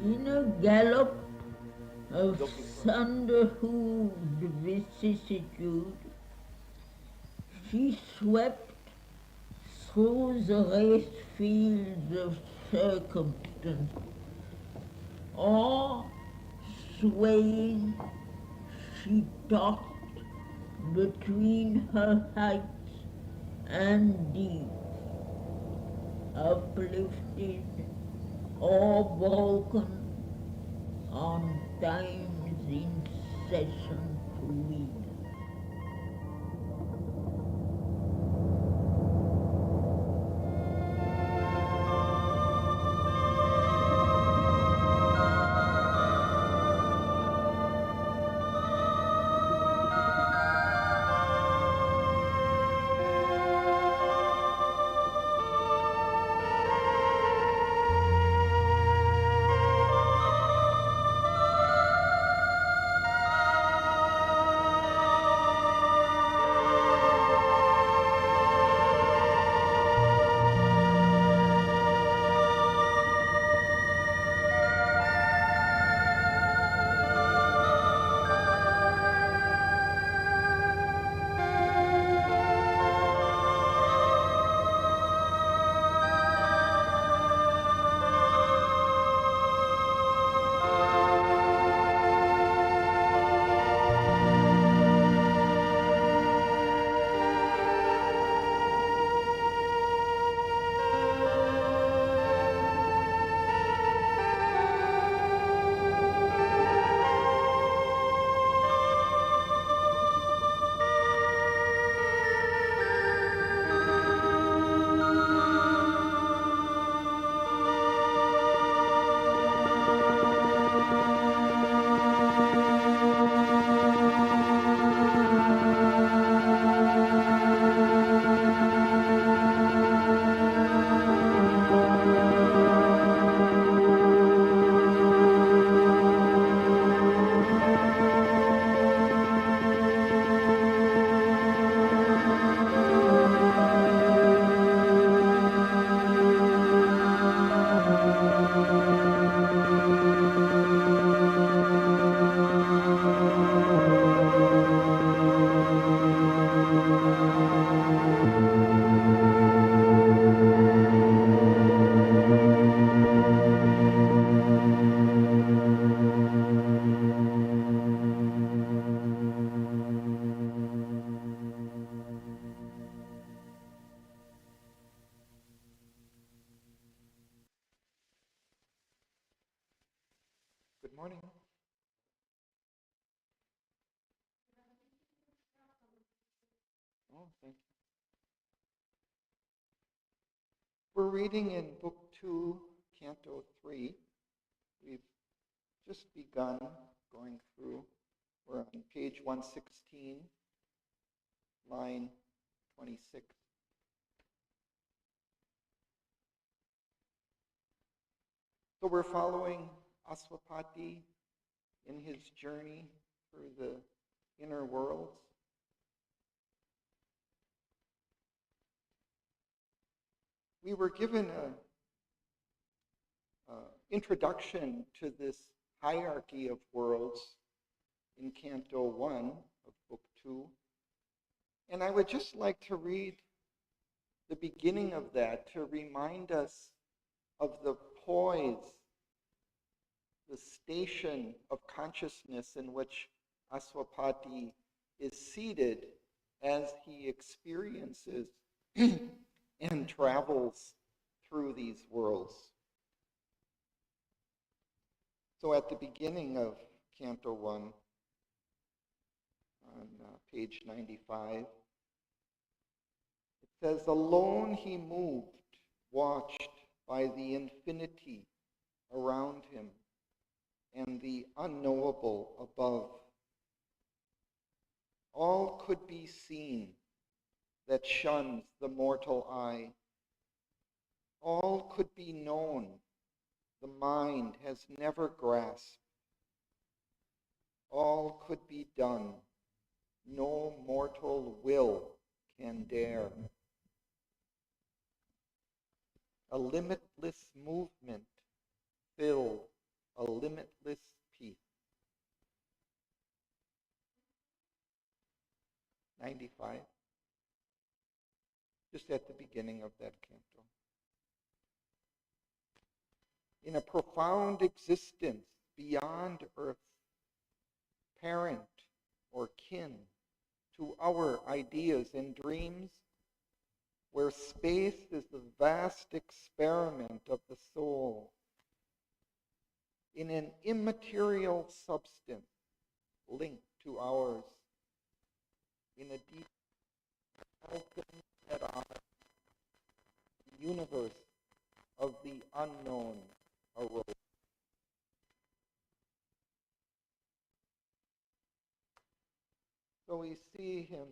In a gallop of thunder-hooved vicissitude, she swept through the race fields of circumstance, or, swaying, she tossed between her heights and deeps, uplifted or broken on time's incessant wheel. Good morning. Oh, thank you. We're reading in Book 2, Canto 3. We've just begun going through. We're on page 116, line 26. So we're following Aswapati in his journey through the inner worlds. We were given an introduction to this hierarchy of worlds in Canto 1 of Book 2. And I would just like to read the beginning of that to remind us of the poise the station of consciousness in which Aswapati is seated as he experiences and travels through these worlds. So at the beginning of Canto 1, on page 95, it says, "Alone he moved, watched by the infinity around him and the unknowable above. All could be seen that shuns the mortal eye. All could be known the mind has never grasped. All could be done no mortal will can dare. A limitless movement filled a limitless peace." 95, just at the beginning of that canto. In a profound existence beyond earth, parent or kin to our ideas and dreams, where space is the vast experiment of the soul, in an immaterial substance linked to ours, in a deep open that are the universe of the unknown arose. So we see him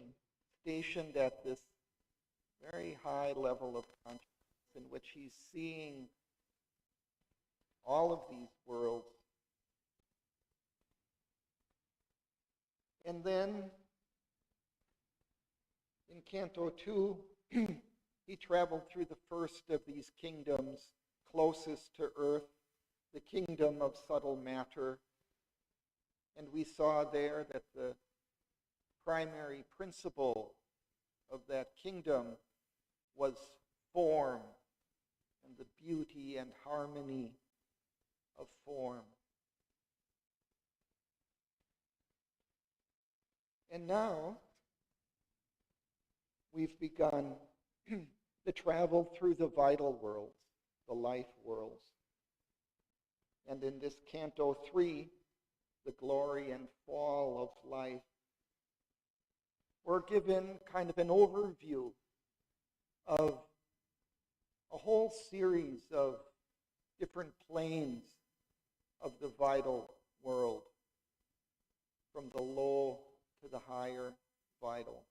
stationed at this very high level of consciousness in which he's seeing all of these worlds. And then in Canto 2, he traveled through the first of these kingdoms closest to earth, the kingdom of subtle matter. And we saw there that the primary principle of that kingdom was form and the beauty and harmony of form. And now we've begun the travel through the vital worlds, the life worlds. And in this Canto 3, the glory and fall of life, we're given kind of an overview of a whole series of different planes of the vital world, from the low to the higher vital.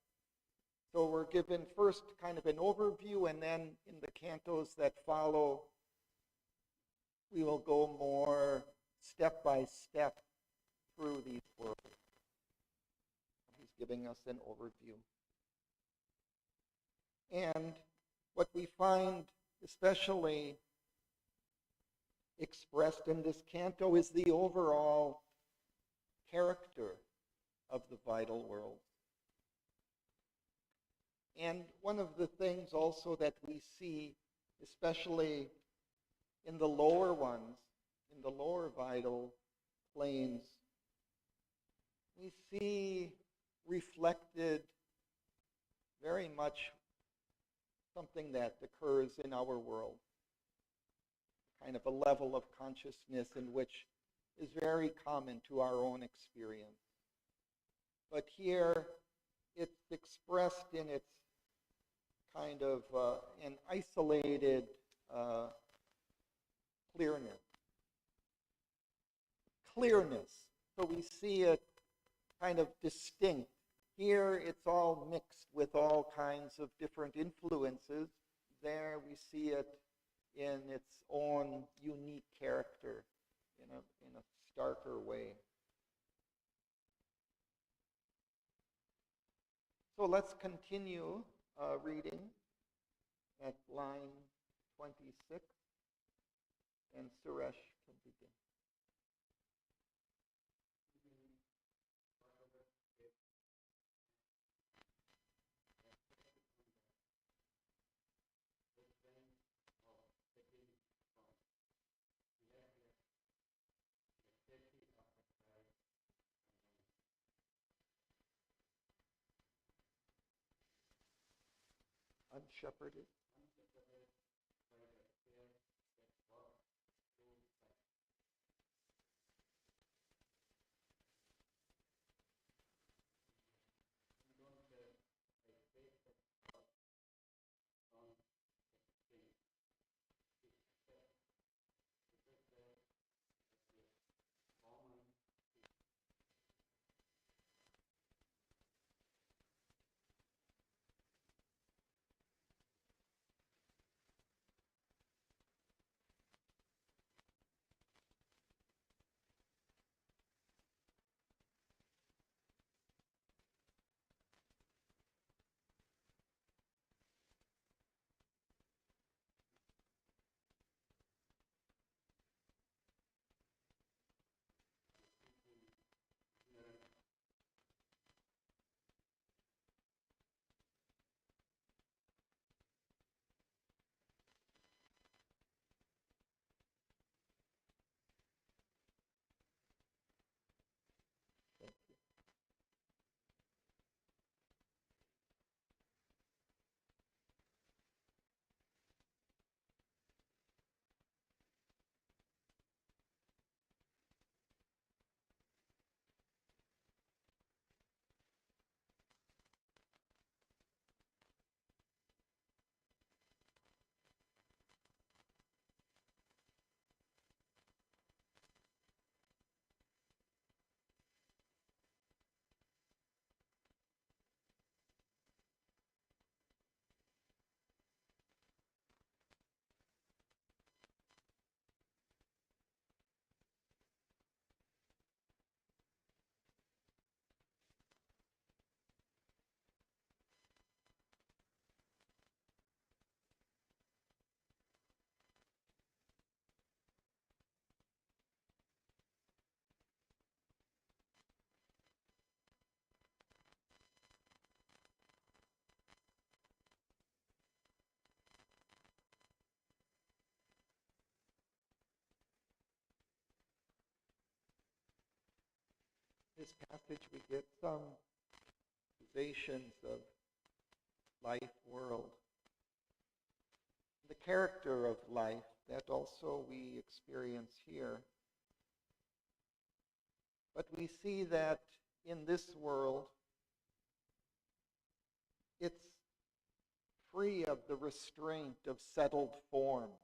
So we're given first kind of an overview, and then in the cantos that follow, we will go more step by step through these worlds. He's giving us an overview. And what we find especially expressed in this canto is the overall character of the vital world. And one of the things also that we see, especially in the lower ones, in the lower vital planes, we see reflected very much something that occurs in our world, kind of a level of consciousness in which is very common to our own experience. But here, it's expressed in its kind of an isolated clearness. So we see it kind of distinct. Here, it's all mixed with all kinds of different influences. There, we see it in its own unique character in a starker way. So let's continue reading at line 26, and Suresh can begin. unshepherded? This passage we get some observations of life world, the character of life that also we experience here. But we see that in this world, it's free of the restraint of settled forms,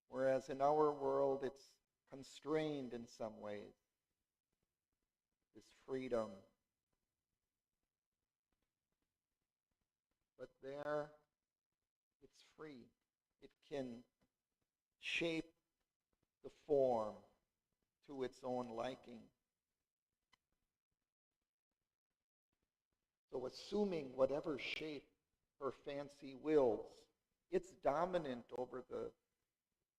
whereas in our world it's constrained in some ways, this freedom. But there, it's free. It can shape the form to its own liking. So assuming whatever shape her fancy wills, it's dominant over the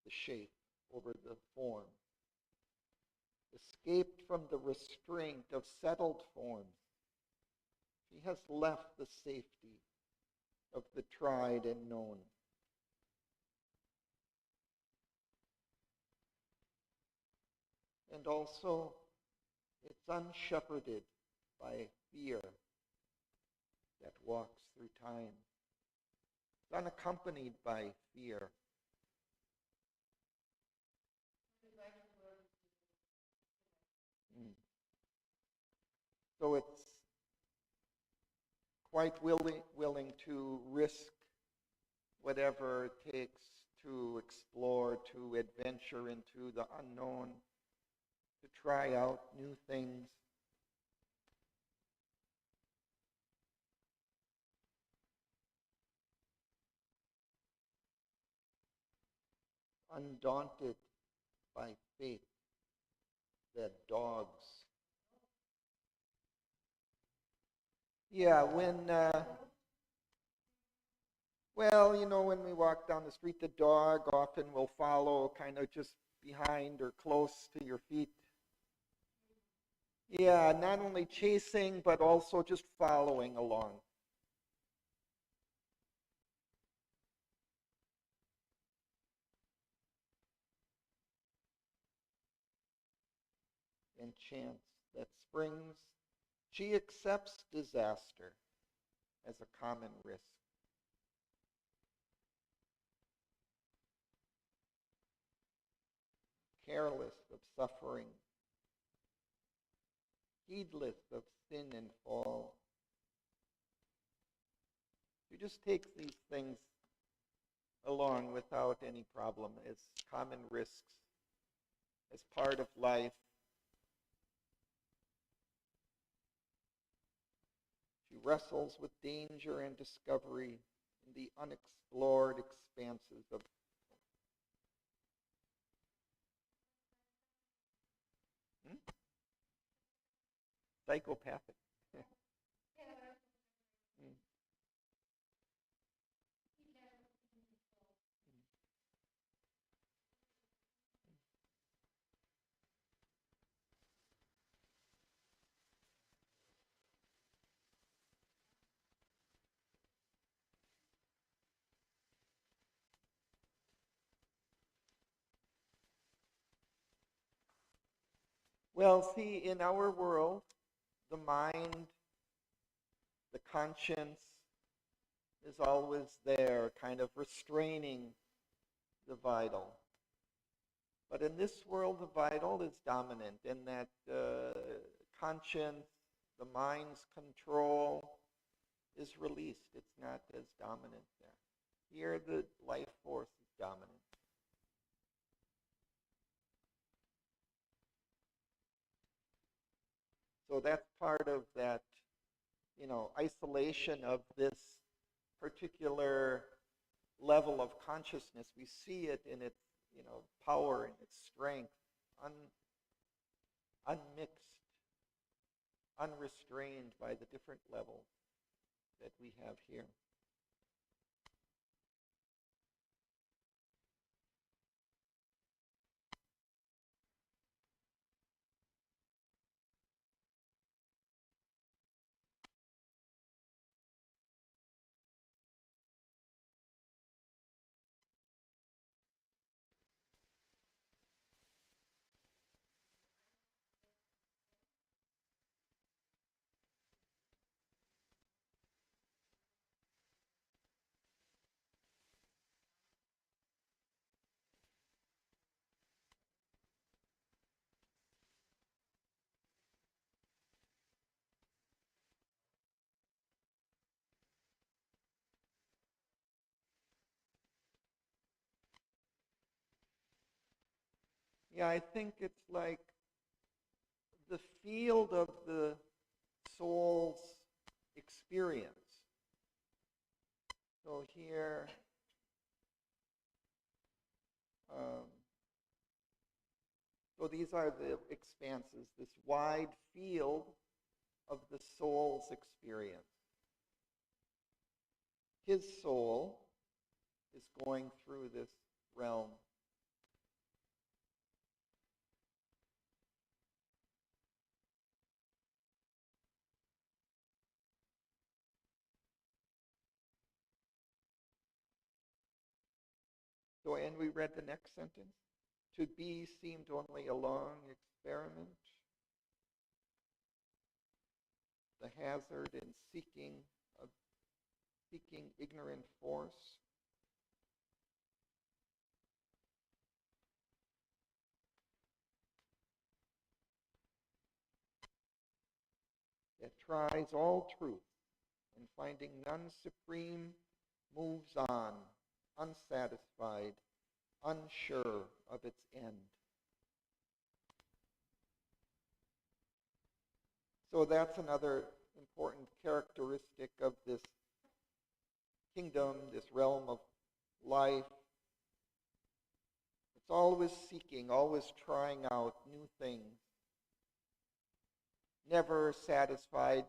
shape, over the form. Escaped from the restraint of settled forms, she has left the safety of the tried and known. And also, it's unshepherded by fear that walks through time. It's unaccompanied by fear. So it's quite willing to risk whatever it takes to explore, to adventure into the unknown, to try out new things. Undaunted by faith that dogs. Yeah, when we walk down the street, the dog often will follow kind of just behind or close to your feet. Yeah, not only chasing, but also just following along. And chance that springs, she accepts disaster as a common risk. careless of suffering, heedless of sin and fall. You just take these things along without any problem as common risks, as part of life. She wrestles with danger and discovery in the unexplored expanses of psychopathic. Mm. Well, see, in our world, the mind, the conscience is always there, kind of restraining the vital. But in this world, the vital is dominant, and that conscience, the mind's control, is released. It's not as dominant there. Here, the life force is dominant. So that's part of that, isolation of this particular level of consciousness. We see it in its, power and its strength, unmixed, unrestrained by the different levels that we have here. Yeah, I think it's like the field of the soul's experience. So here, so these are the expanses, this wide field of the soul's experience. His soul is going through this realm. So, and we read the next sentence. To be seemed only a long experiment. The hazard in seeking ignorant force. That tries all truth and finding none supreme moves on, unsatisfied, unsure of its end. So that's another important characteristic of this kingdom, this realm of life. It's always seeking, always trying out new things, never satisfied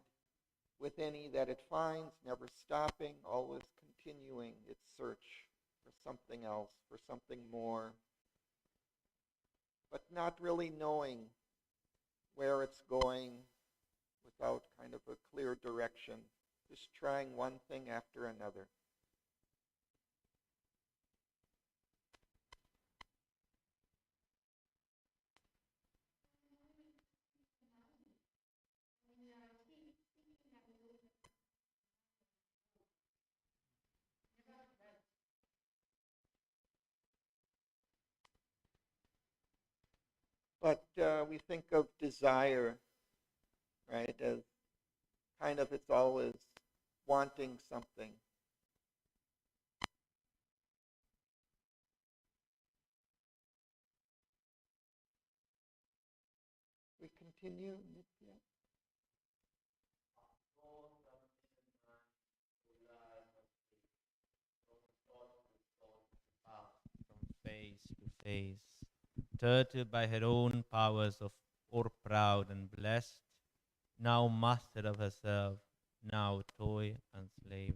with any that it finds, never stopping, always continuing its search for something else, for something more, but not really knowing where it's going without kind of a clear direction, just trying one thing after another. But we think of desire, right, as kind of it's always wanting something. We continue, Nitya. From face to face, turtle by her own powers of or proud and blessed, now master of herself, now toy and slave.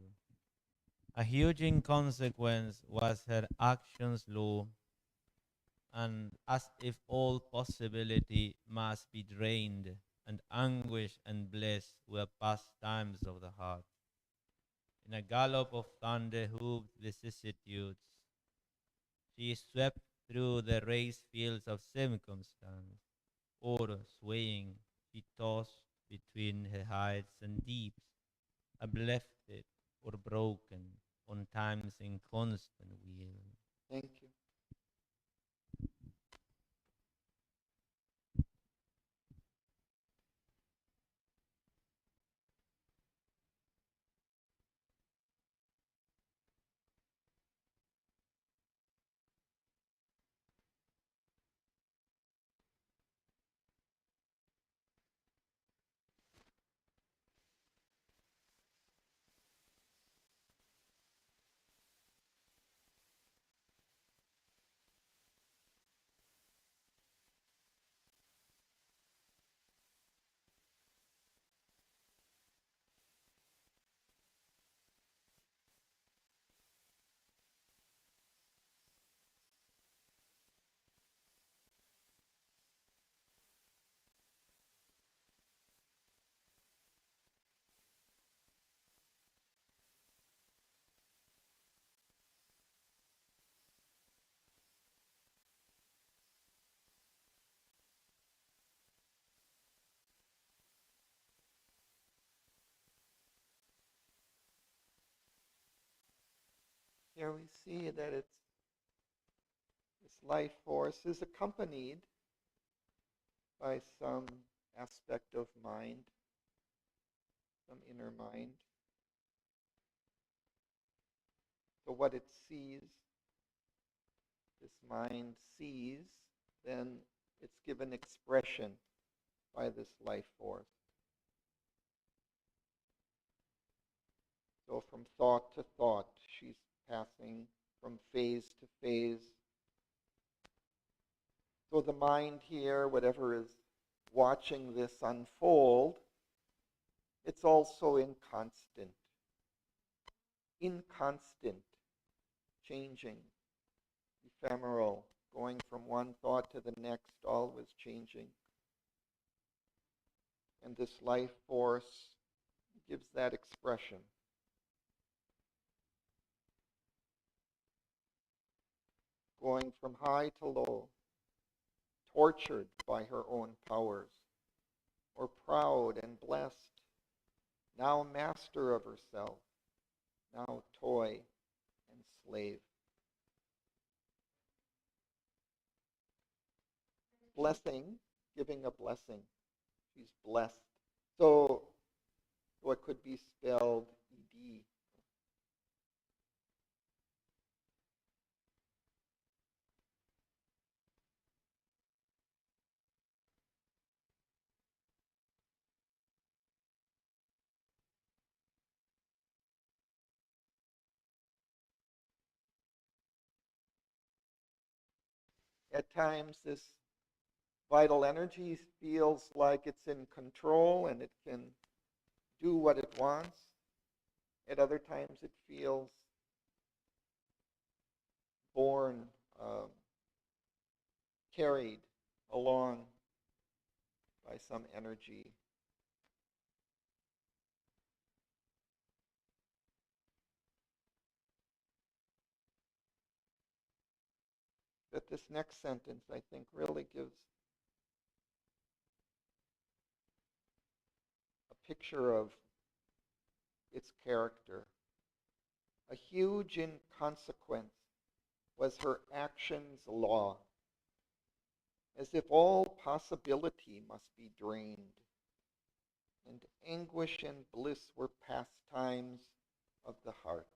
A huge inconsequence was her actions law, and as if all possibility must be drained, and anguish and bliss were pastimes of the heart. In a gallop of thunder-hooved vicissitudes, she swept through the race fields of circumstance, or swaying, she tossed between her heights and deeps, uplifted or broken on time's inconstant wheel. Thank you. Here we see that this life force is accompanied by some aspect of mind, some inner mind. So what it sees, this mind sees, then it's given expression by this life force. So from thought to thought, she's passing from phase to phase. So the mind here, whatever is watching this unfold, it's also inconstant, changing, ephemeral, going from one thought to the next, always changing. And this life force gives that expression. Going from high to low, tortured by her own powers, or proud and blessed, now master of herself, now toy and slave. Blessing, giving a blessing. She's blessed. So it could be spelled ED. At times, this vital energy feels like it's in control and it can do what it wants. At other times, it feels borne, carried along by some energy. But this next sentence, I think, really gives a picture of its character. A huge inconsequence was her actions' law. as if all possibility must be drained, and anguish and bliss were pastimes of the heart.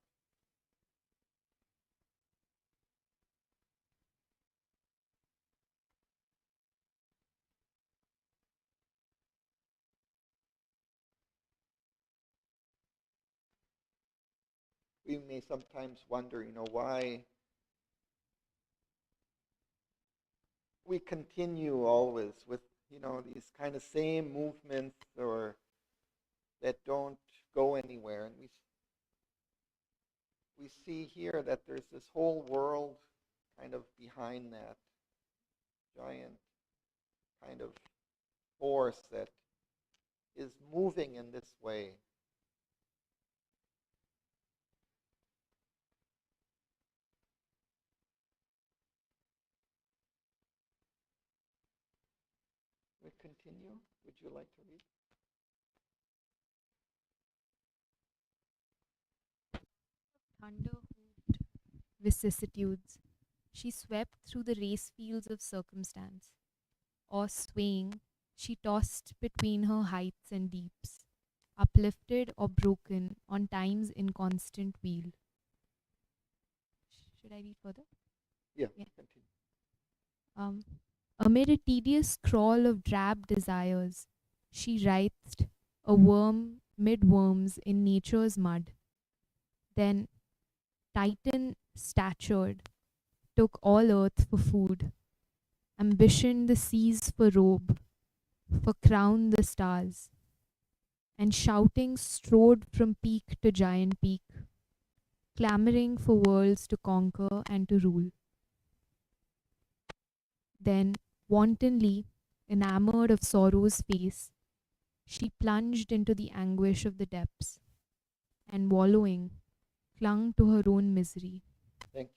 We may sometimes wonder, why we continue always with, these kind of same movements or that don't go anywhere. And we see here that there's this whole world kind of behind that giant kind of force that is moving in this way. We continue. Would you like to read? Thunder-hoofed vicissitudes, she swept through the race fields of circumstance. Or swaying, she tossed between her heights and deeps, uplifted or broken on time's inconstant wheel. Should I read further? Yeah, Yeah. continue. Amid a tedious crawl of drab desires, she writhed, a worm mid worms in nature's mud. Then, Titan statured, took all earth for food, ambition the seas for robe, for crown the stars, and shouting strode from peak to giant peak, clamoring for worlds to conquer and to rule. Then, wantonly, enamored of sorrow's face, she plunged into the anguish of the depths, and wallowing, clung to her own misery. Thank you.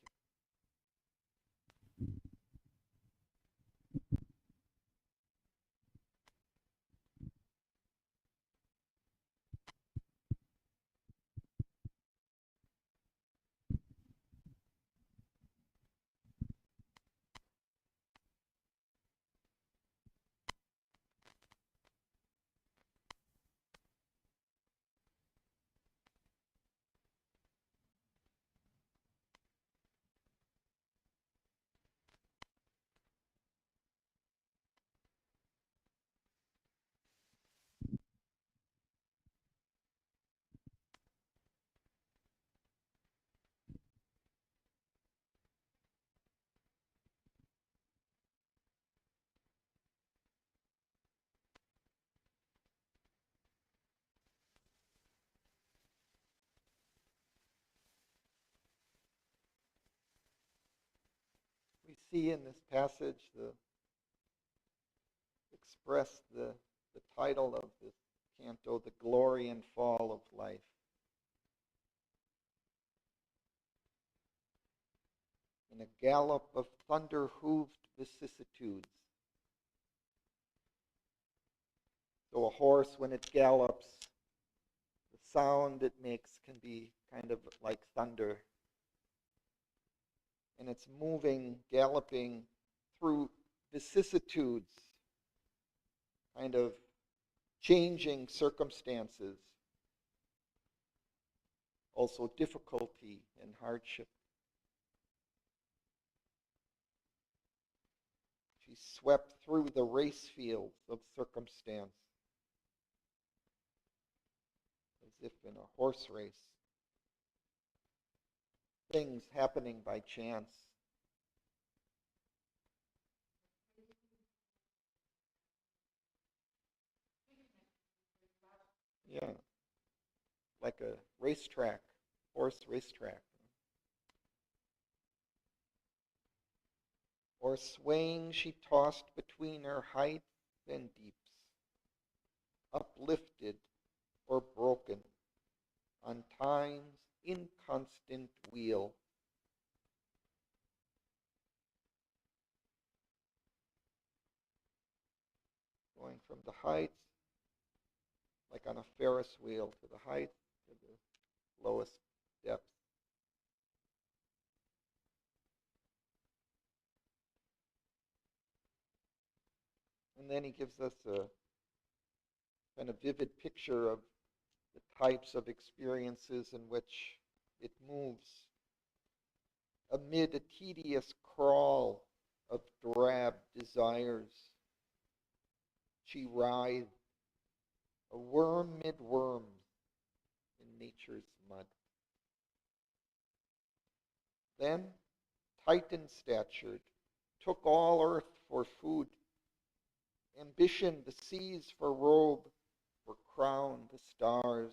We see in this passage the title of this canto, The Glory and Fall of Life. In a gallop of thunder-hooved vicissitudes. So a horse, when it gallops, the sound it makes can be kind of like thunder. And it's moving, galloping through vicissitudes, kind of changing circumstances, also difficulty and hardship. She swept through the race fields of circumstance, as if in a horse race. Things happening by chance. Yeah, like a racetrack, horse racetrack. Or swaying, she tossed between her heights and deeps, uplifted or broken on time's inconstant wheel. Going from the heights, like on a Ferris wheel, to the heights, to the lowest depths. And then he gives us a kind of vivid picture of the types of experiences in which it moves amid a tedious crawl of drab desires. She writhed, a worm mid worms in nature's mud. Then, Titan-statured, took all earth for food, ambition the seas for robe, for crown the stars.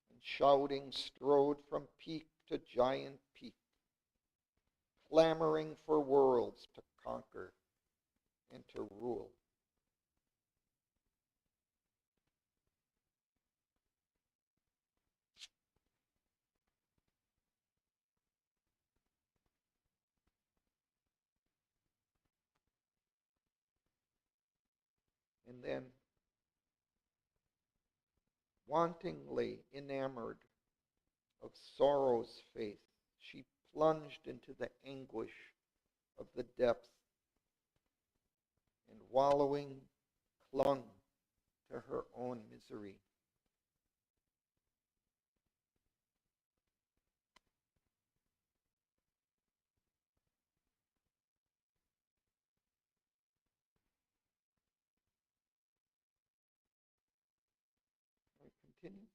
And shouting strode from peak to giant peak, clamoring for worlds to conquer and to rule. And then, wantingly enamored of sorrow's faith, she plunged into the anguish of the depths and, wallowing, clung to her own misery. I continue.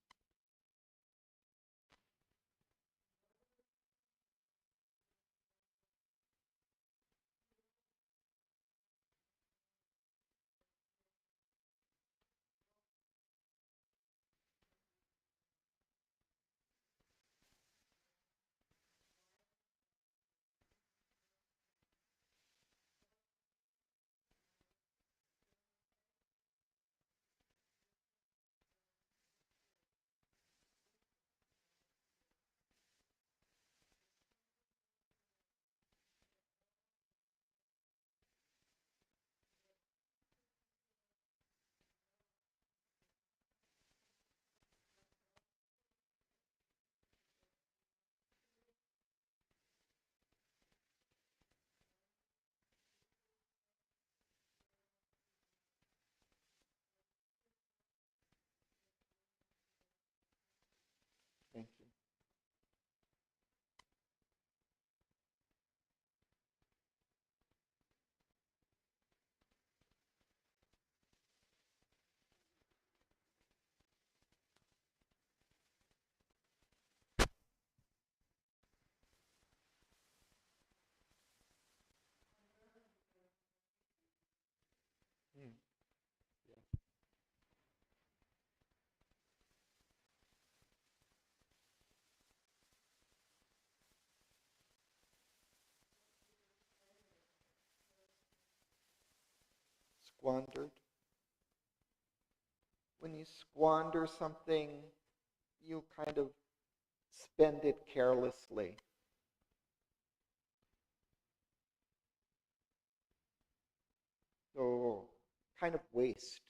Thank you. Hmm. Yeah. Squandered. When you squander something, you kind of spend it carelessly. So, kind of waste.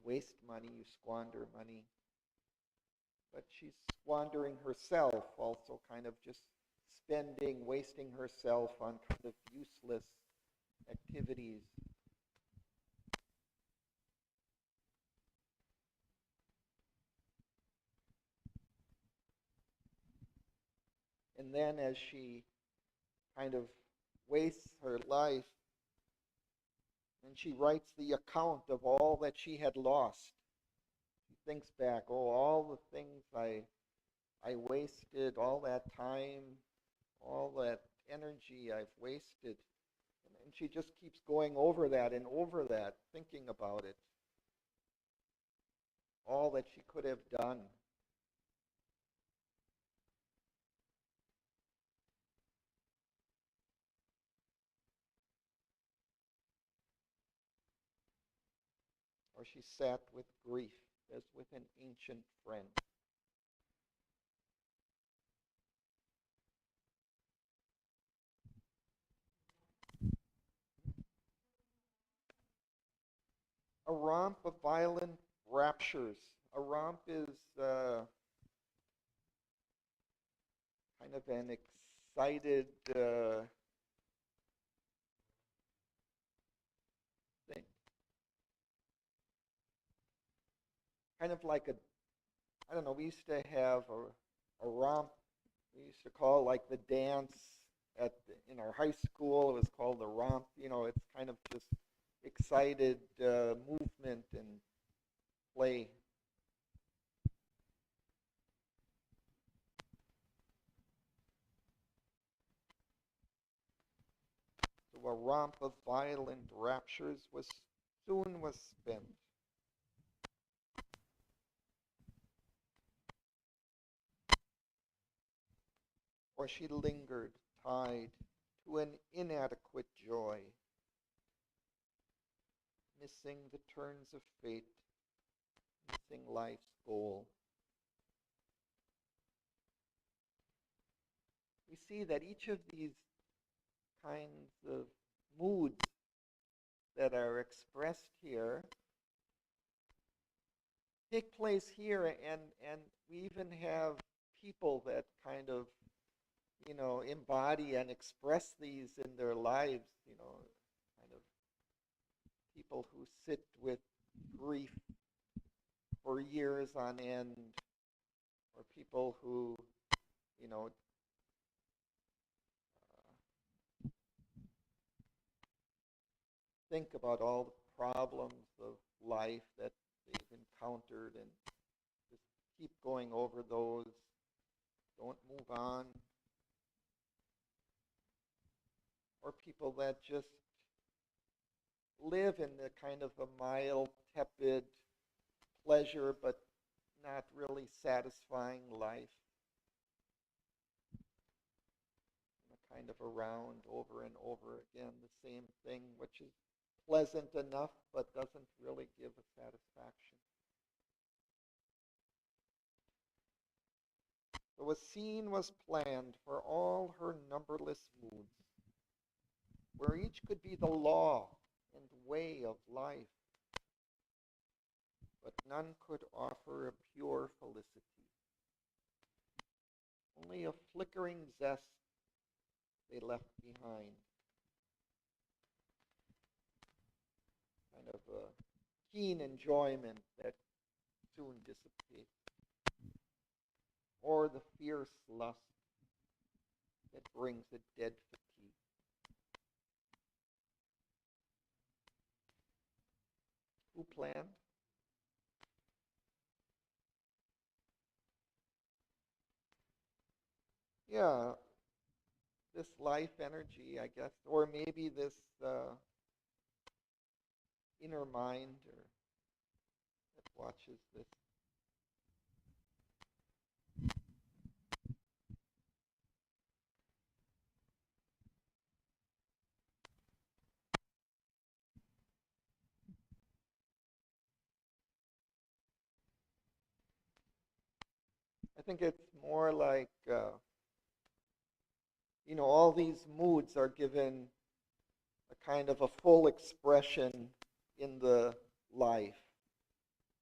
Waste money, you squander money. But she's squandering herself, also kind of just spending, wasting herself on kind of useless activities. And then as she kind of wastes her life, and she writes the account of all that she had lost. She thinks back, oh, all the things I wasted, all that time, all that energy I've wasted. And she just keeps going over that and over that, thinking about it. All that she could have done. Or she sat with grief as with an ancient friend. A romp of violent raptures. A romp is kind of an excited kind of like a, I don't know, we used to have a romp, we used to call like the dance in our high school, it was called the romp. It's kind of just excited movement and play. So a romp of violent raptures soon was spent. Or she lingered, tied to an inadequate joy, missing the turns of fate, missing life's goal. We see that each of these kinds of moods that are expressed here take place here, and we even have people that kind of embody and express these in their lives, kind of people who sit with grief for years on end, or people who, think about all the problems of life that they've encountered and just keep going over those, don't move on. Or people that just live in the kind of a mild, tepid pleasure, but not really satisfying life. Kind of around over and over again, the same thing, which is pleasant enough, but doesn't really give a satisfaction. So a scene was planned for all her numberless moods, where each could be the law and way of life, but none could offer a pure felicity. Only a flickering zest they left behind. Kind of a keen enjoyment that soon dissipates. Or the fierce lust that brings a dead fatigue. Who planned? Yeah, this life energy, I guess, or maybe this inner mind that watches this. I think it's more like, all these moods are given a kind of a full expression in the life,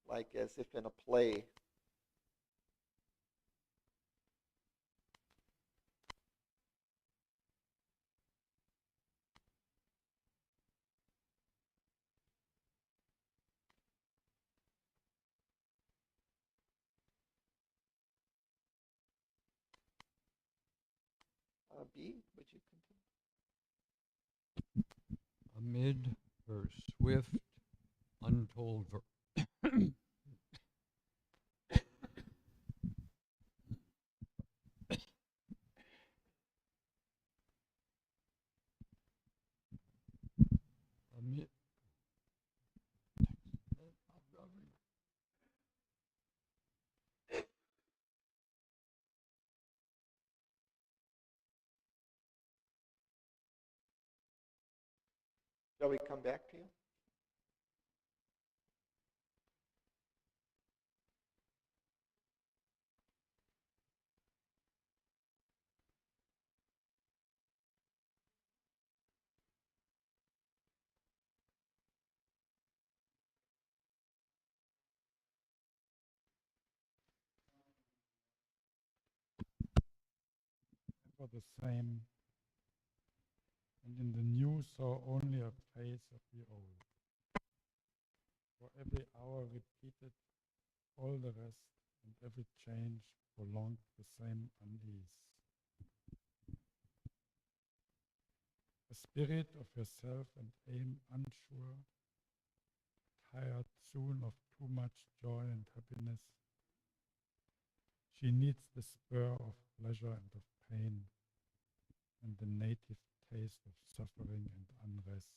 like as if in a play. B, would you continue? Amid her swift, untold amid Shall we come back to you? for the same, and in the new saw only a face of the old. For every hour repeated All the rest and every change prolonged the same unease. A spirit of herself and aim unsure, tired soon of too much joy and happiness, she needs the spur of pleasure and of pain, and the native taste of suffering and unrest.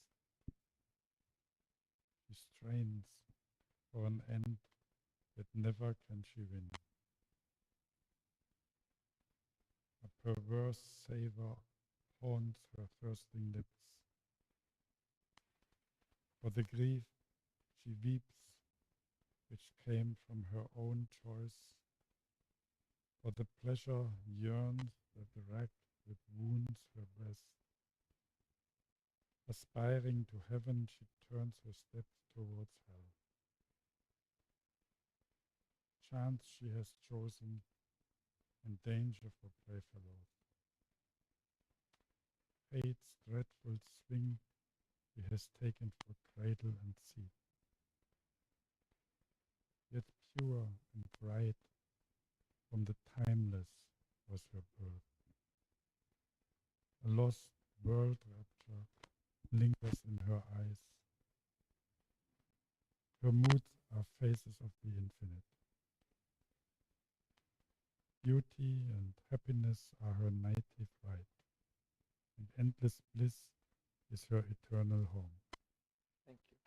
She strains for an end that never can she win. A perverse savor haunts her thirsting lips. For the grief she weeps, which came from her own choice, for the pleasure yearns that racked with wounds her breast. Aspiring to heaven, she turns her steps towards hell. Chance she has chosen, and danger for playfellows. Fate's dreadful swing she has taken for cradle and seat. Yet pure and bright from the timeless was her birth. A lost world rapture lingers in her eyes. Her moods are faces of the infinite. Beauty and happiness are her native right, and endless bliss is her eternal home. Thank you.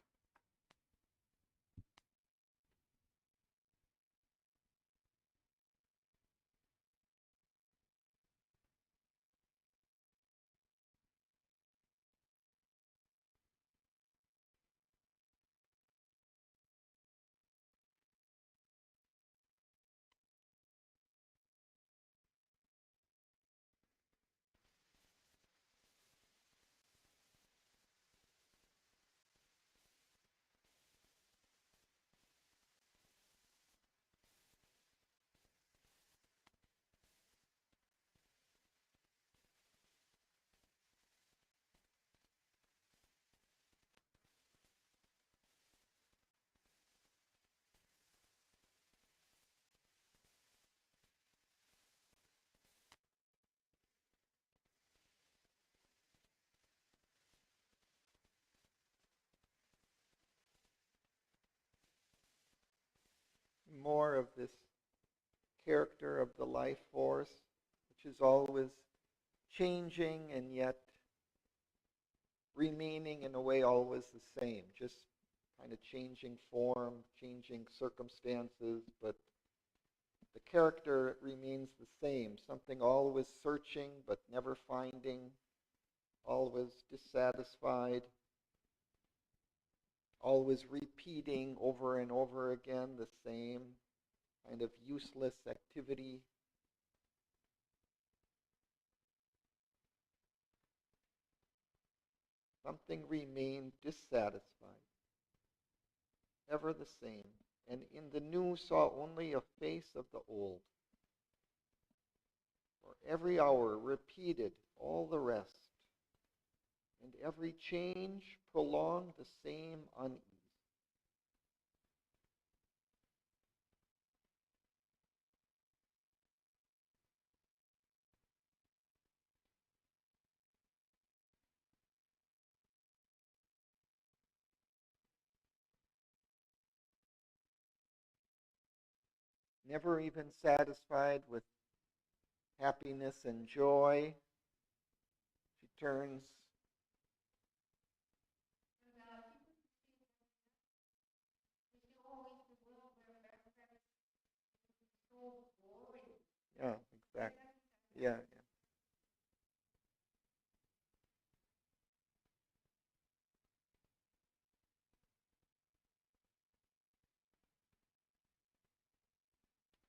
More of this character of the life force, which is always changing and yet remaining in a way always the same, just kind of changing form, changing circumstances, but the character remains the same, something always searching but never finding, always dissatisfied, always repeating over and over again the same kind of useless activity. Something remained dissatisfied, ever the same, and in the new saw only a face of the old. For every hour repeated all the rest, and every change prolonged the same unease. Never even satisfied with happiness and joy, she turns yeah, exactly. Yeah, yeah.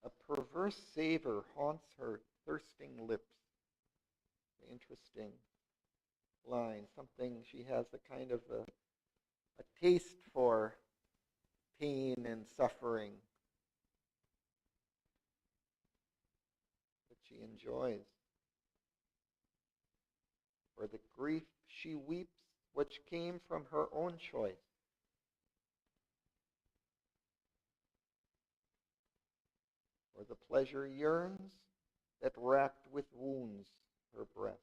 A perverse savor haunts her thirsting lips. Interesting line. Something she has a kind of a taste for pain and suffering that she enjoys. For the grief she weeps, which came from her own choice. the pleasure yearns that racked with wounds her breast.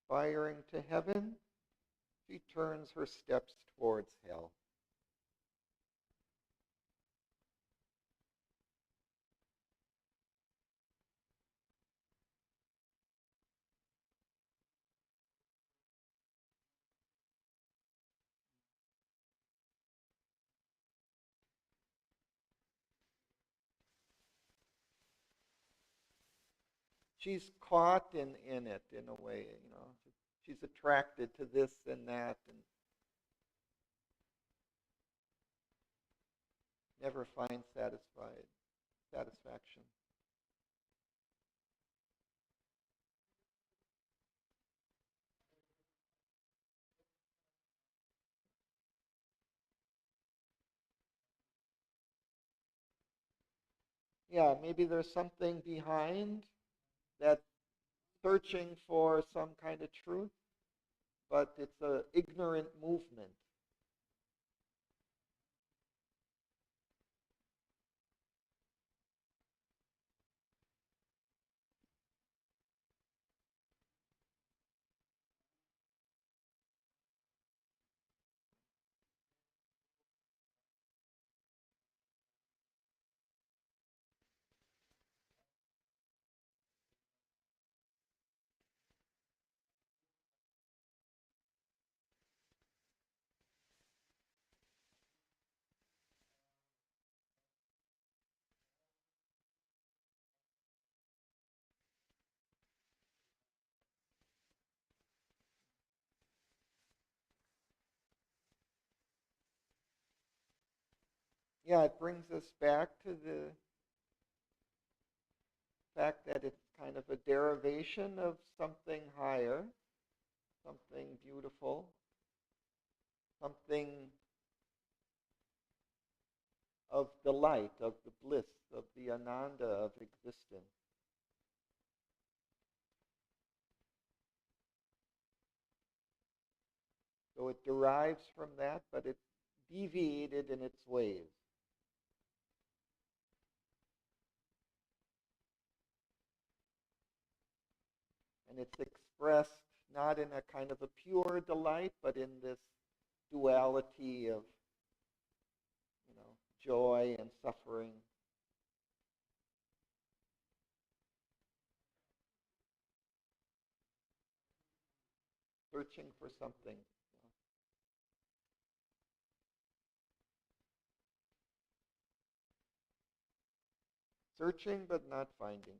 Aspiring to heaven, she turns her steps towards hell. She's caught in it in a way, you know. She's attracted to this and that and never finds satisfaction. Yeah, maybe there's something behind that searching for some kind of truth, but it's an ignorant movement. Yeah, it brings us back to the fact that it's kind of a derivation of something higher, something beautiful, something of the light, of the bliss, of the ananda of existence. So it derives from that, but it's deviated in its ways. And it's expressed not in a kind of a pure delight, but in this duality of, joy and suffering. Searching for something. Searching but not finding.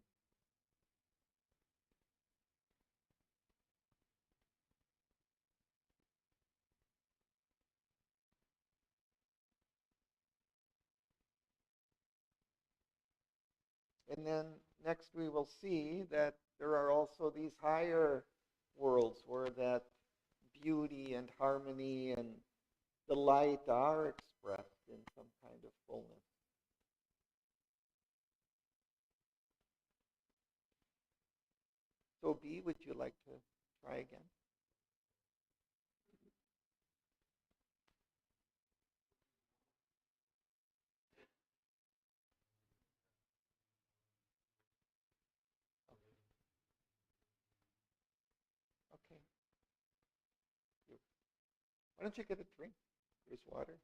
And then next we will see that there are also these higher worlds where that beauty and harmony and delight are expressed in some kind of fullness. So B, would you like to try again? Okay. Why don't you get a drink? There's water.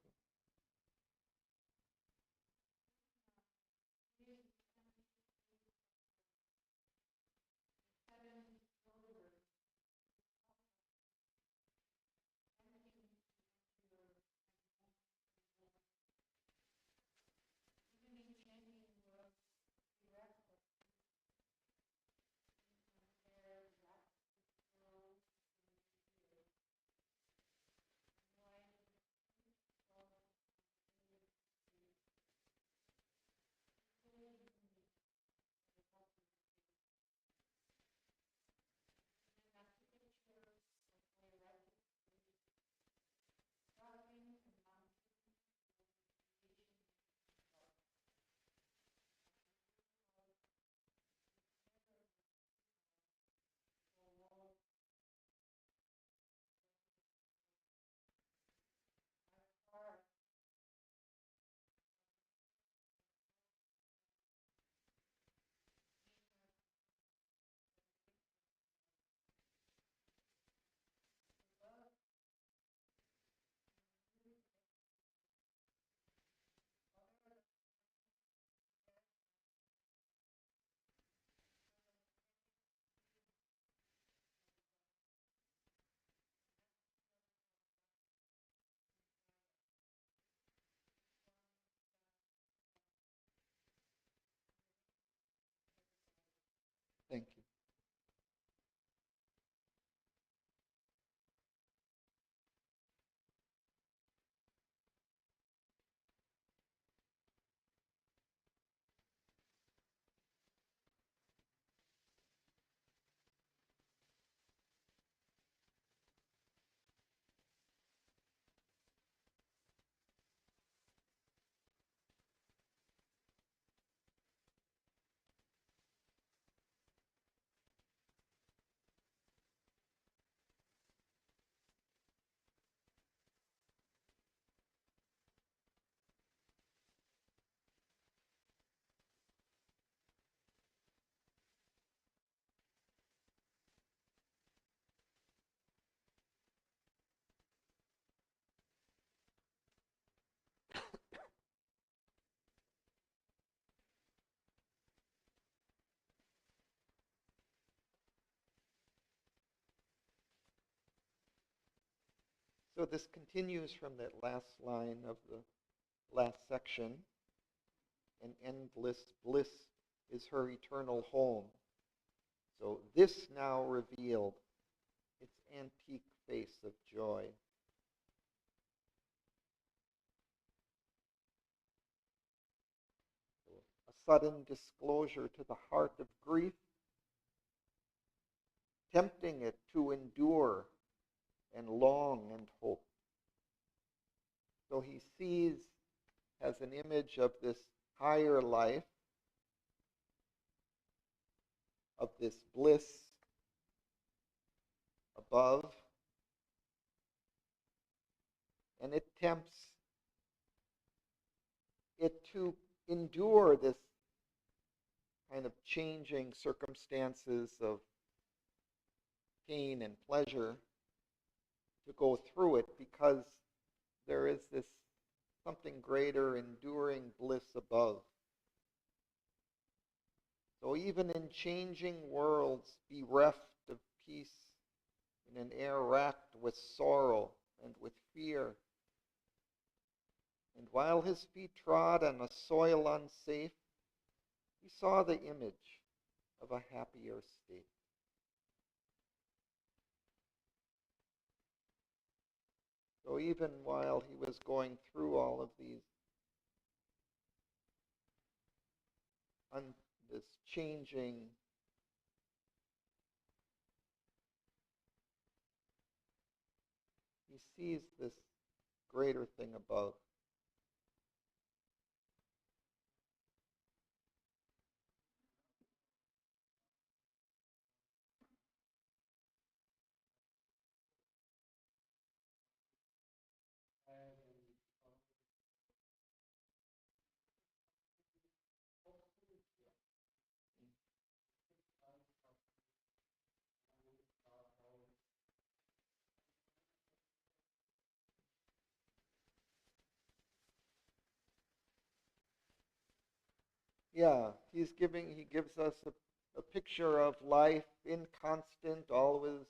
So this continues from that last line of the last section. And endless bliss is her eternal home. So this now revealed its antique face of joy. A sudden disclosure to the heart of grief, tempting it to endure and long and hope. So he sees as an image of this higher life, of this bliss above, and it tempts it to endure this kind of changing circumstances of pain and pleasure, to go through it because there is this something greater, enduring bliss above. So even in changing worlds, bereft of peace, in an air racked with sorrow and with fear, and while his feet trod on a soil unsafe, he saw the image of a happier state. So even while he was going through all of these, this changing, he sees this greater thing above. Yeah, he gives us a picture of life inconstant, always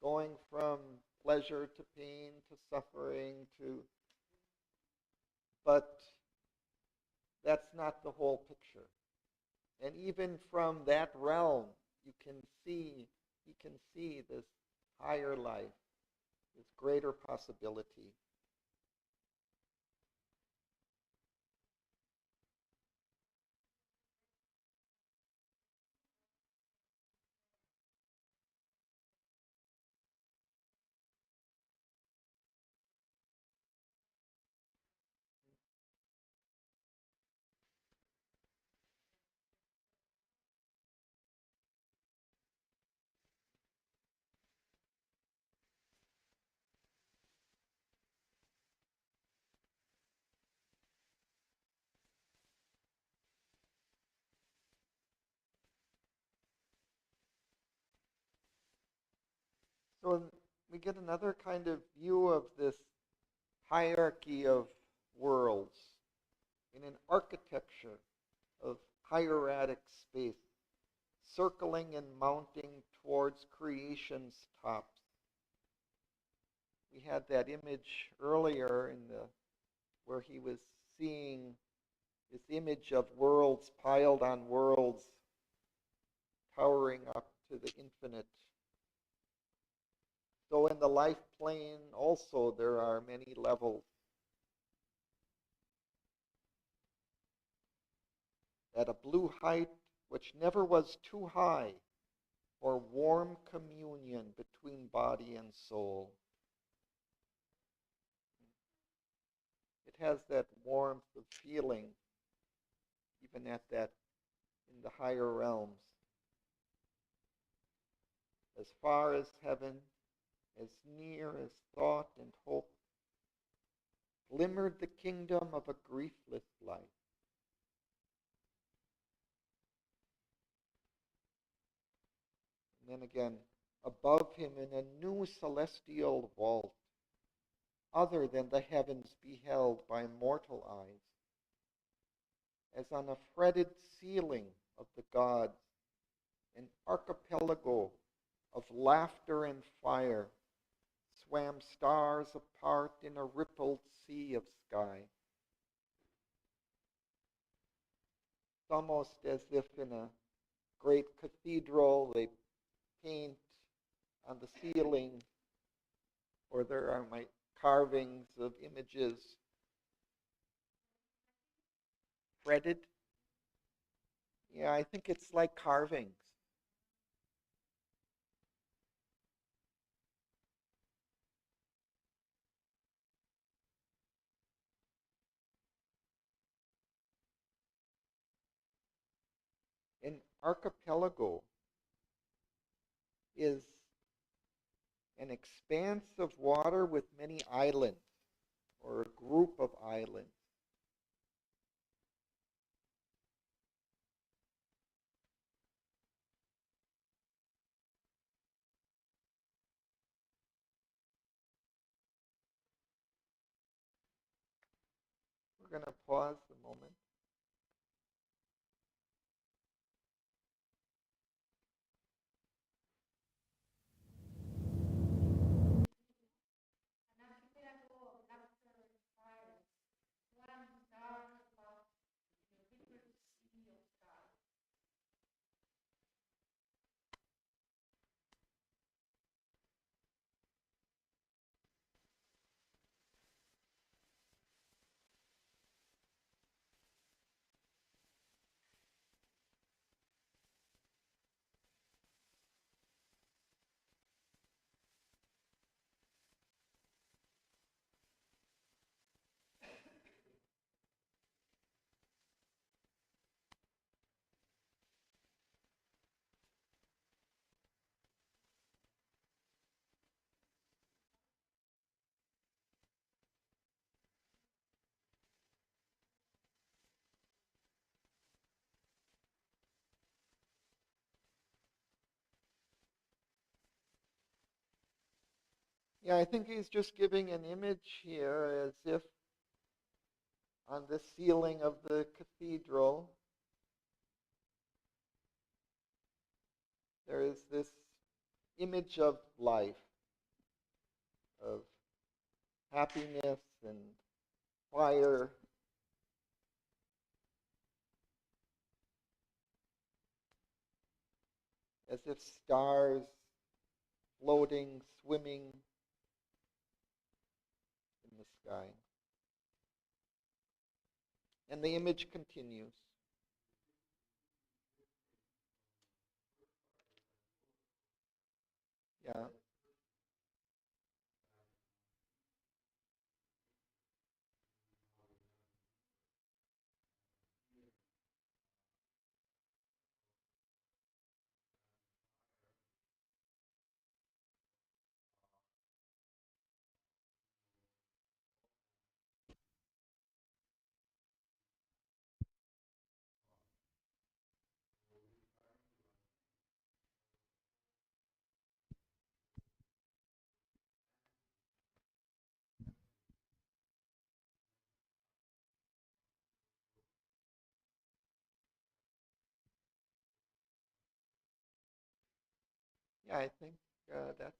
going from pleasure to pain to suffering to, but that's not the whole picture. And even from that realm, he can see this higher life, this greater possibility. So we get another kind of view of this hierarchy of worlds in an architecture of hieratic space, circling and mounting towards creation's tops. We had that image earlier where he was seeing this image of worlds piled on worlds, towering up to the infinite. So in the life plane also there are many levels. At a blue height which never was too high for warm communion between body and soul. It has that warmth of feeling even at that in the higher realms. As far as heaven, as near as thought and hope, glimmered the kingdom of a griefless life. And then again, above him in a new celestial vault, other than the heavens beheld by mortal eyes, as on a fretted ceiling of the gods, an archipelago of laughter and fire swam stars apart in a rippled sea of sky. It's almost as if in a great cathedral they paint on the ceiling, or there are my carvings of images fretted. Yeah, I think it's like carvings. An archipelago is an expanse of water with many islands, or a group of islands. We're going to pause a moment. Yeah, I think he's just giving an image here as if on the ceiling of the cathedral there is this image of life, of happiness and fire. As if stars floating, swimming in the sky. And the image continues. Yeah. Yeah, I think that's.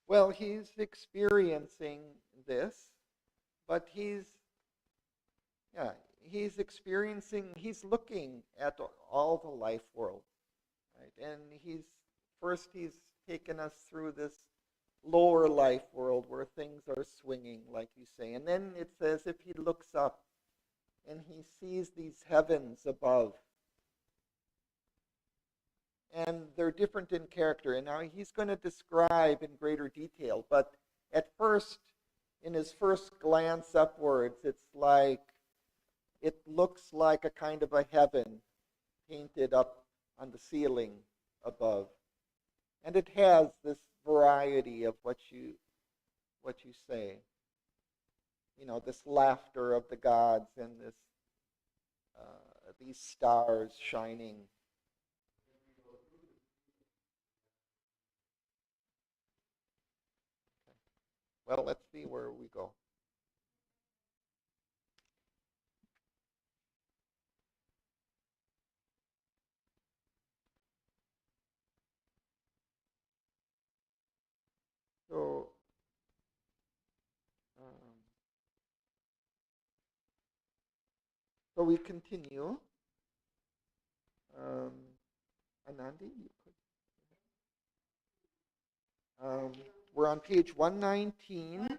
Well, he's experiencing this, but yeah, he's looking at all the life world, right? And he's taken us through this lower life world where things are swinging, like you say. And then it's as if he looks up and he sees these heavens above. And they're different in character. And now he's going to describe in greater detail. But at first, in his first glance upwards, it looks like a kind of a heaven painted up on the ceiling above. And it has variety of what you say. You know, this laughter of the gods and this these stars shining. Well, let's see where we go. So, so we continue. Anandi, you could. We're on page 119.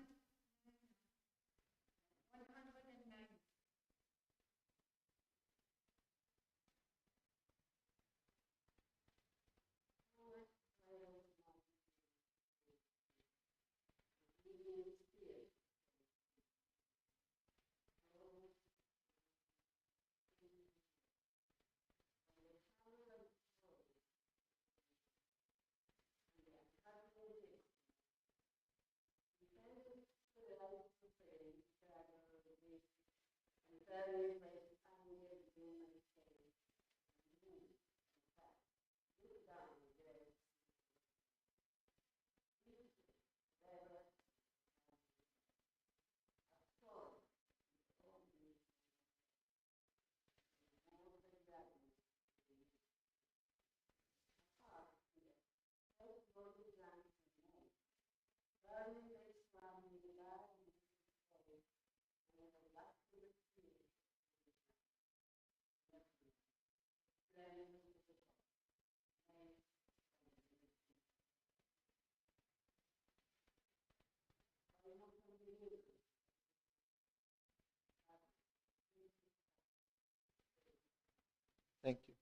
Thank you.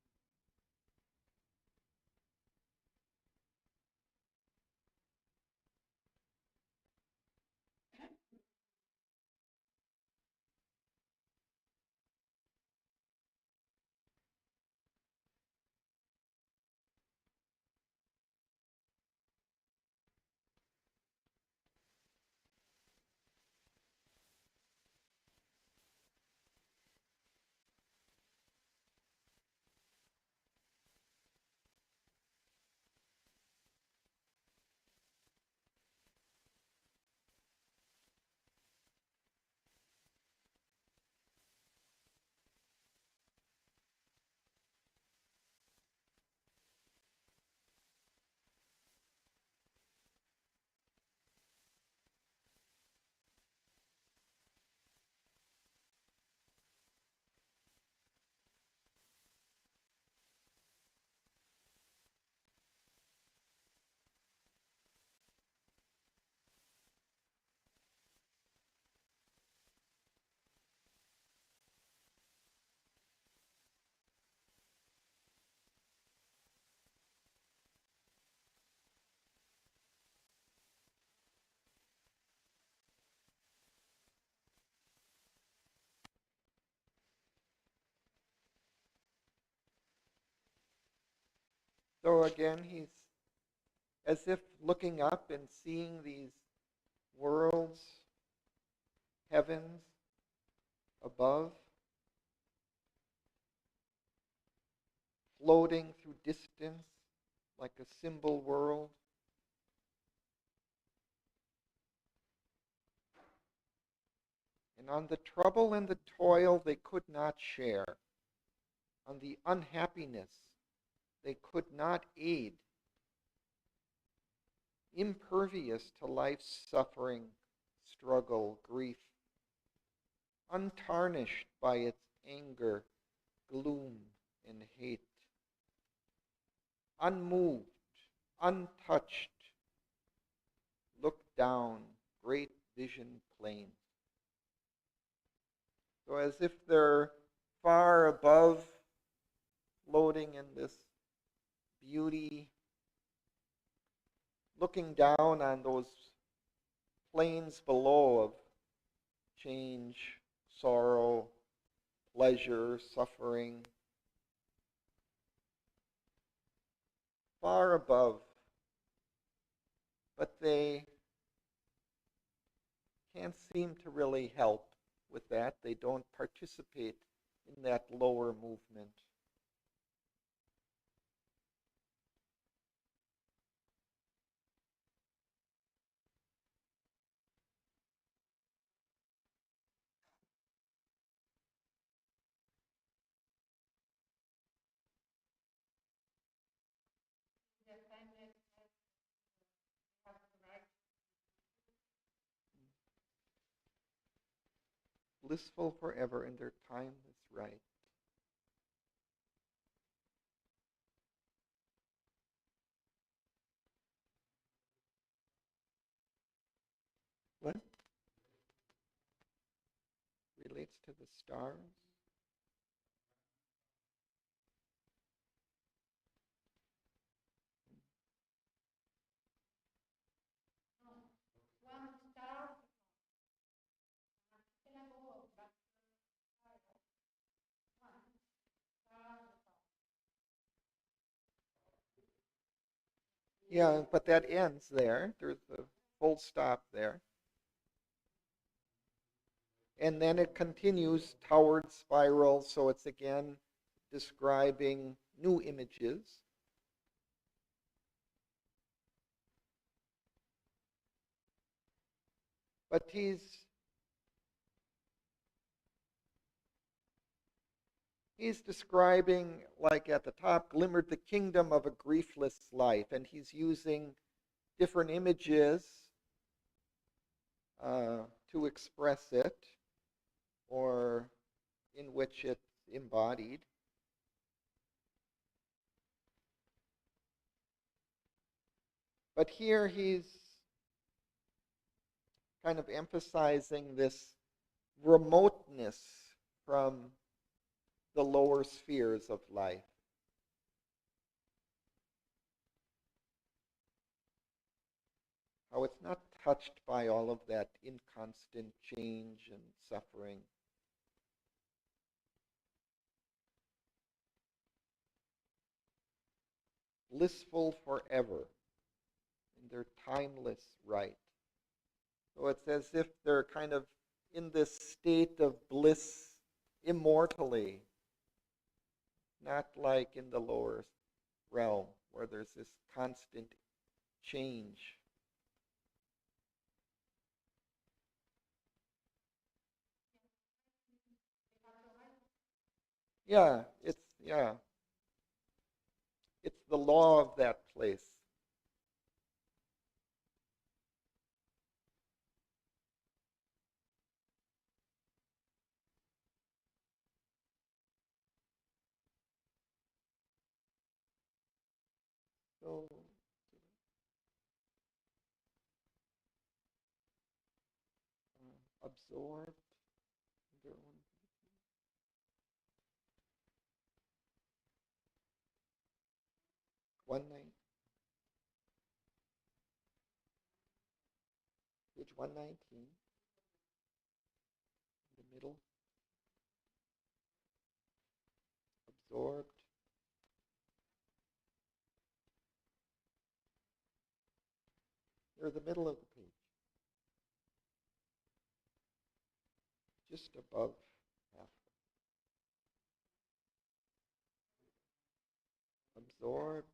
So again, he's as if looking up and seeing these worlds, heavens above, floating through distance like a symbol world. And on the trouble and the toil they could not share, on the unhappiness they could not aid, impervious to life's suffering, struggle, grief, untarnished by its anger, gloom, and hate, unmoved, untouched, look down, great vision plain. So as if they're far above, floating in this beauty, looking down on those plains below of change, sorrow, pleasure, suffering, far above, but they can't seem to really help with that. They don't participate in that lower movement. Blissful forever in their timeless right. What? Relates to the stars? Yeah, but that ends there. There's a full stop there. And then it continues toward spiral, so it's again describing new images. But he's describing, like at the top, glimmered the kingdom of a griefless life, and he's using different images to express it, or in which it's embodied. But here he's kind of emphasizing this remoteness from the lower spheres of life. How it's not touched by all of that inconstant change and suffering. Blissful forever in their timeless right. So it's as if they're kind of in this state of bliss immortally, not like in the lower realm where there's this constant change. Yeah, it's the law of that place. So absorbed. 19, page 119, in the middle, absorbed. Near the middle of the page, just above half. Absorbed.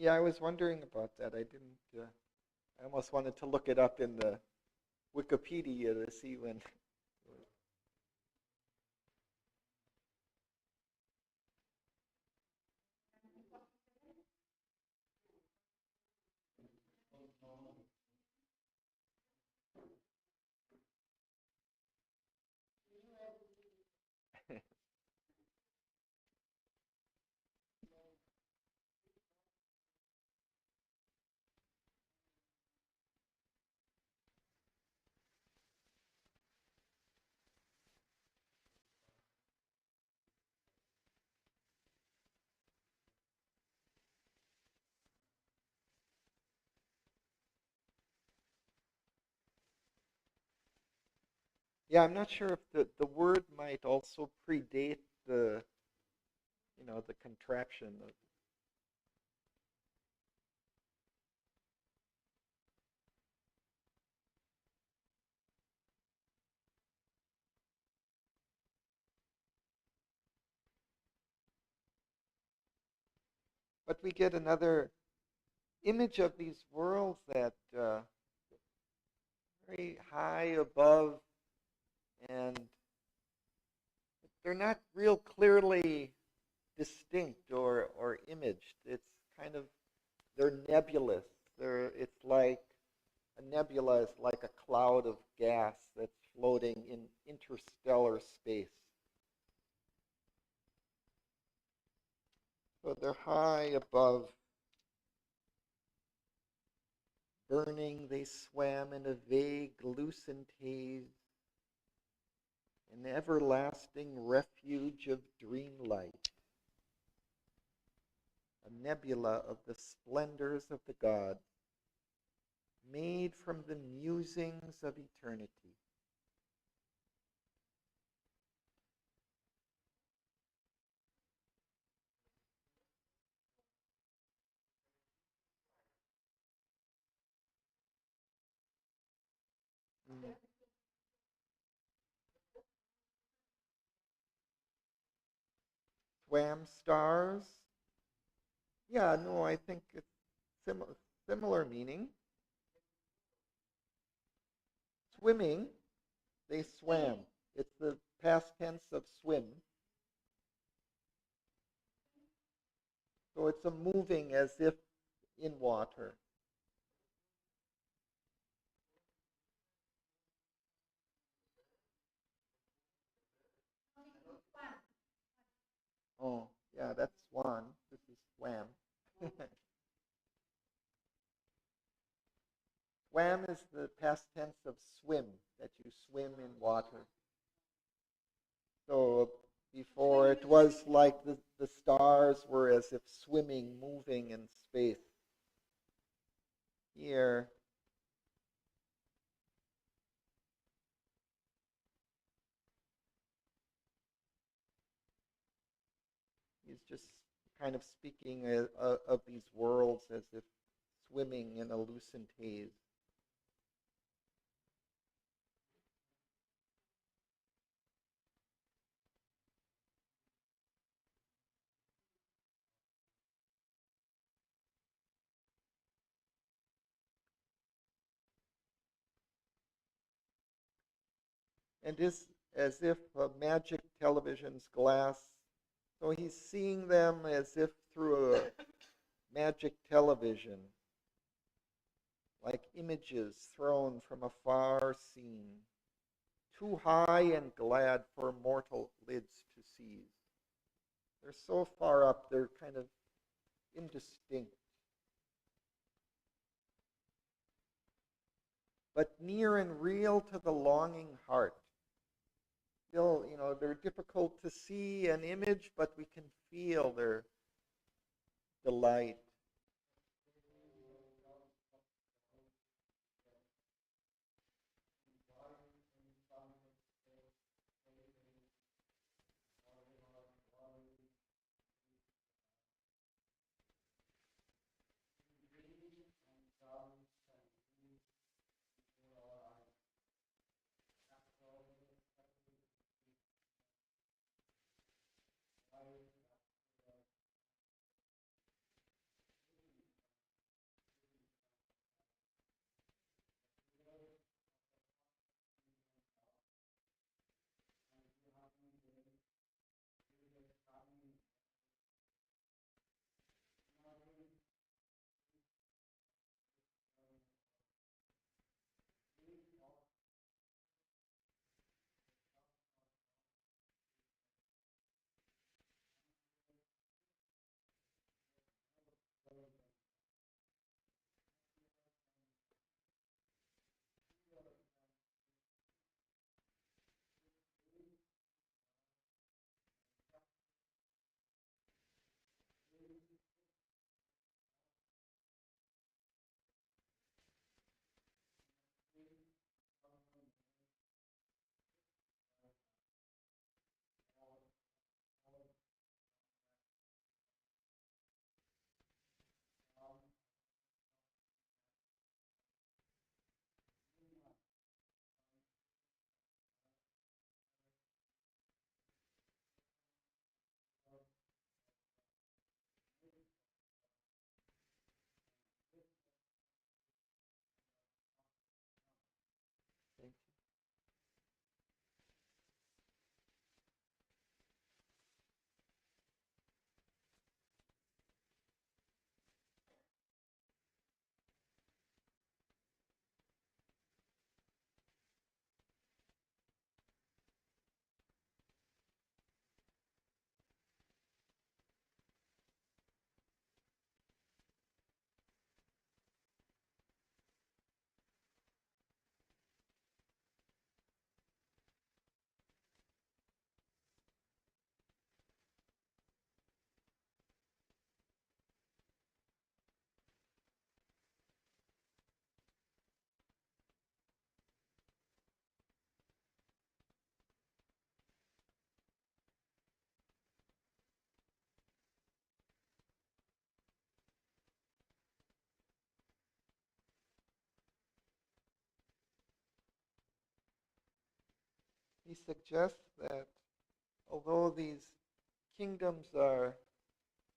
Yeah, I was wondering about that. I didn't. I almost wanted to look it up in the Wikipedia to see when. Yeah, I'm not sure if the word might also predate the, the contraction of. But we get another image of these worlds that very high above, and they're not real clearly distinct or imaged. It's kind of, they're nebulous. It's like a nebula is like a cloud of gas that's floating in interstellar space. So they're high above. Burning, they swam in a vague, lucent haze, an everlasting refuge of dreamlight, a nebula of the splendors of the gods, made from the musings of eternity. Mm. Swam stars. Yeah, no, I think it's similar meaning. Swimming, they swam. It's the past tense of swim. So it's a moving as if in water. Oh, yeah, that's swan. This is swam. Swam is the past tense of swim, that you swim in water. So before it was like the stars were as if swimming, moving in space. Here, he's just kind of speaking of these worlds as if swimming in a lucent haze. And is as if a magic television's glass. So he's seeing them as if through a magic television, like images thrown from a far scene, too high and glad for mortal lids to seize. They're so far up, they're kind of indistinct. But near and real to the longing heart. Still, they're difficult to see an image, but we can feel their delight. he suggests that although these kingdoms are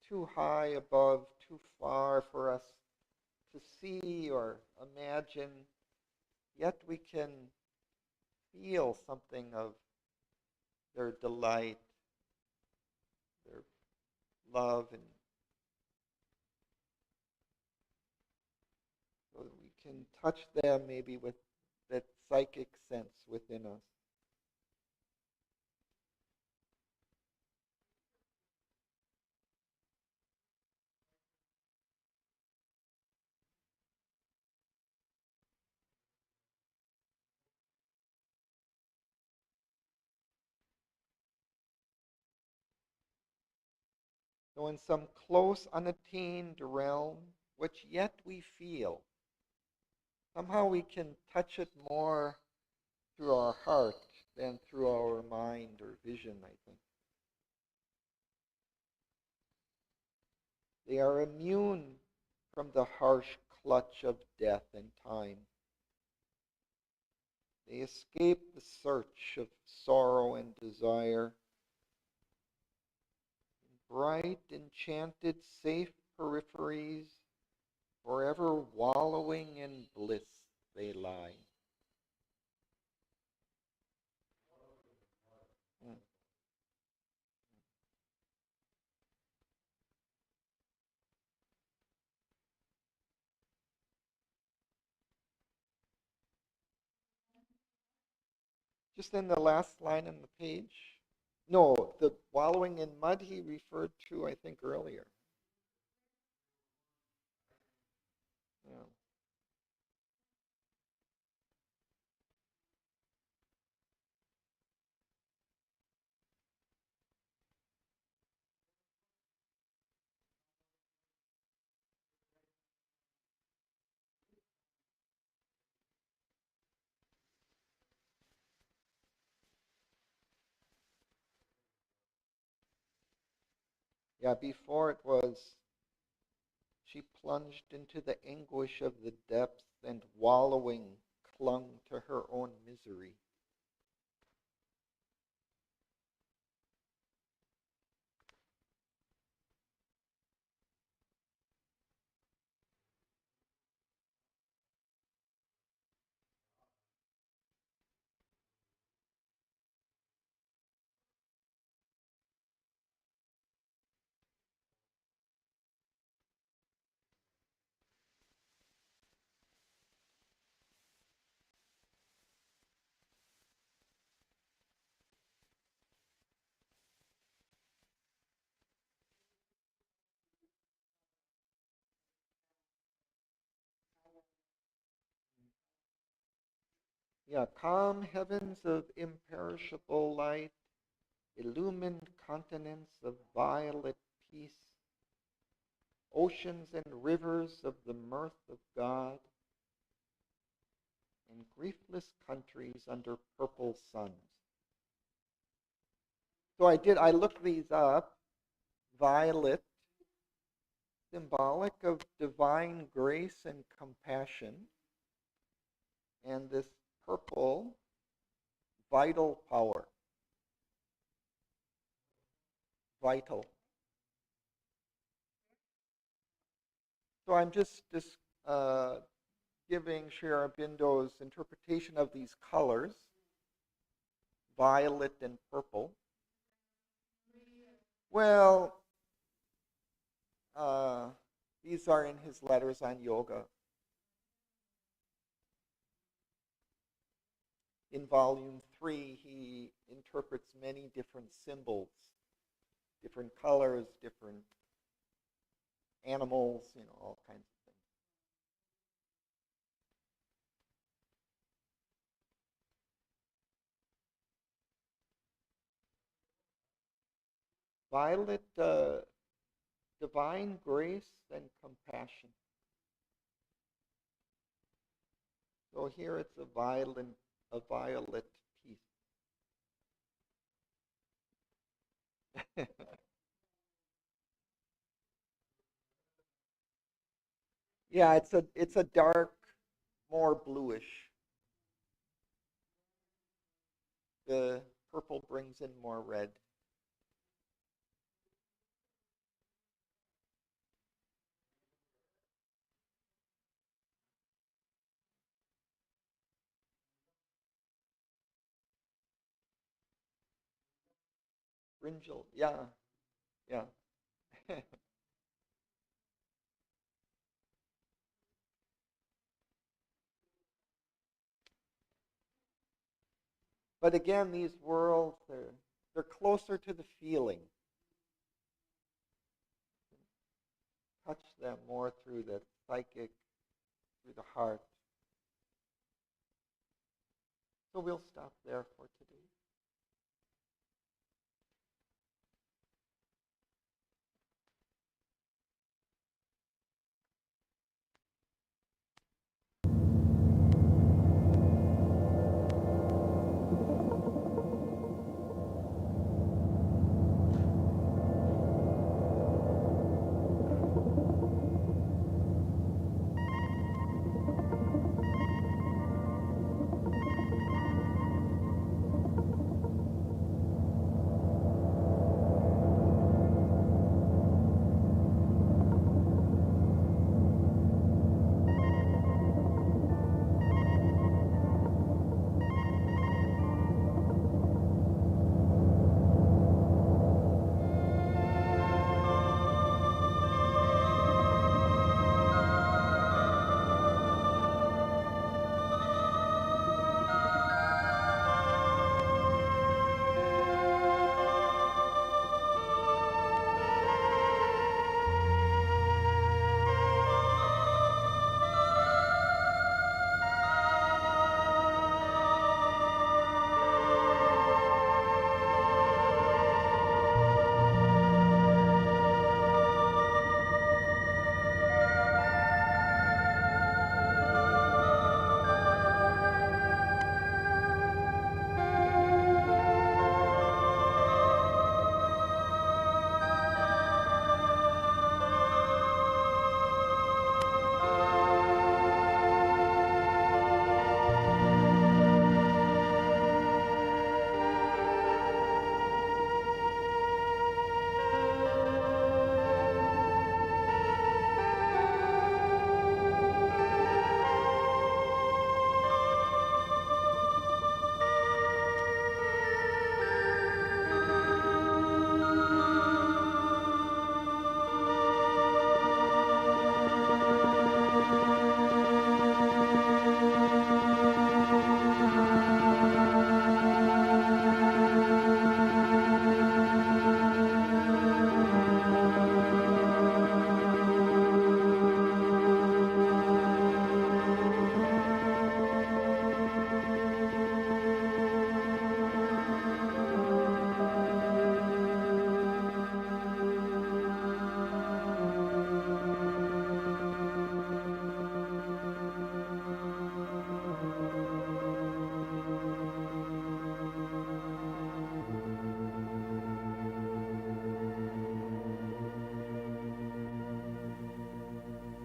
too high above, too far for us to see or imagine, yet we can feel something of their delight, their love, and so that we can touch them maybe with that psychic sense within us. So in some close, unattained realm, which yet we feel, somehow we can touch it more through our heart than through our mind or vision, I think. They are immune from the harsh clutch of death and time. They escape the search of sorrow and desire. In bright, enchanted, safe peripheries, forever wallowing in bliss they lie. Mm. Just in the last line on the page. No, the wallowing in mud he referred to, I think, earlier. Yeah. Yeah, before it was, she plunged into the anguish of the depths and wallowing clung to her own misery. Yeah, calm heavens of imperishable light, illumined continents of violet peace, oceans and rivers of the mirth of God, and griefless countries under purple suns. So I looked these up. Violet, symbolic of divine grace and compassion, and this purple, vital power. Vital. So I'm just giving Sri Aurobindo's interpretation of these colors, violet and purple. Well, these are in his letters on yoga. In volume 3, he interprets many different symbols, different colors, different animals, all kinds of things. Violet, divine grace and compassion. So here it's a violet piece. Yeah, it's a dark, more bluish. The purple brings in more red. Brinjal, yeah, yeah. But again, these worlds, they're closer to the feeling. Touch them more through the psychic, through the heart. So we'll stop there for today.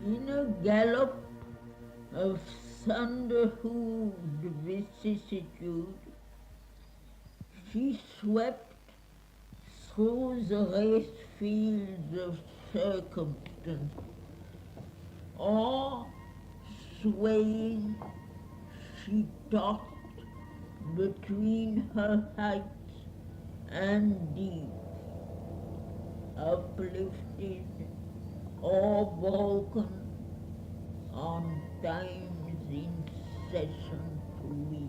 In a gallop of thunder-hooved vicissitude, she swept through the race fields of circumstance, or, swaying, she tossed between her heights and deep, uplifted or broken on time's incessant wheel.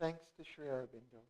Thanks to Sri Aurobindo.